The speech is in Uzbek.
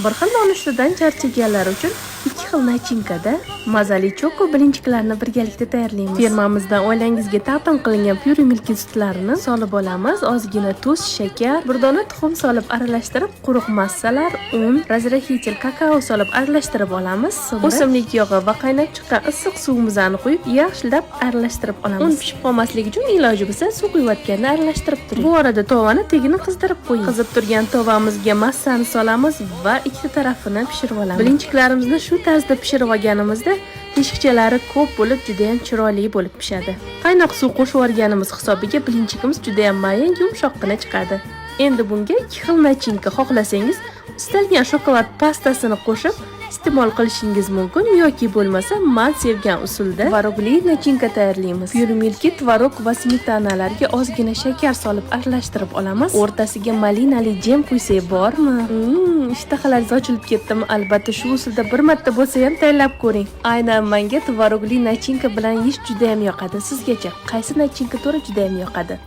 Bir xil nonushtadan charchaganlar uchun ikki xil nachinkada mazali choko bilinchiklarini birgalikda tayyorlaymiz. Fermamizdan oilangizga taqdim qilingan pyure milk sutlarini solib olamiz. Ozgina tuz, shakar, bir dona tuxum solib aralashtirib, quruq massalar, un, razrahitel kakao solib aralashtirib olamiz. O'simlik yog'i va qaynab chiqqan issiq suvimizni qo'yib, yaxshilab aralashtirib olamiz. Un pishib qolmasligi uchun iloji bo'lsa suv quyayotganda aralashtirib turing. Bu orada tovani tagini qizdirib qo'ying. Qizib turgan tovamizga massani solamiz va ikki tarafini pishirib olamiz. Bilinchiklarimizni shu tarzda pishirib olganimizda teshikchalari ko'p bo'lib, juda ham chiroyli bo'lib pishadi. Qaynoq suv qo'shib yuborganimiz hisobiga bilinchikimiz juda ham mayin, yumshoqqina chiqadi. Endi bunga ikki xil nachinka xohlasangiz, istalgan shokolad pastasini qo'shib iste'mol qilishingiz mumkin yoki bo'lmasa men sevgan usulda tvorogli nachinka tayyorlaymiz. Pyure milk, tvorog va smetanalarga ozgina shakar solib aralashtirib olamiz. O'rtasiga malinali jem quysak bormi? Ishtahalaringiz ochilib ketdimi? Albatta shu usulda bir marta bo'lsa ham tayyorlab ko'ring. Aynan menga tvorogli nachinka bilan yeyish juda ham yoqadi. Sizgacha qaysi nachinka turi juda ham yoqadi?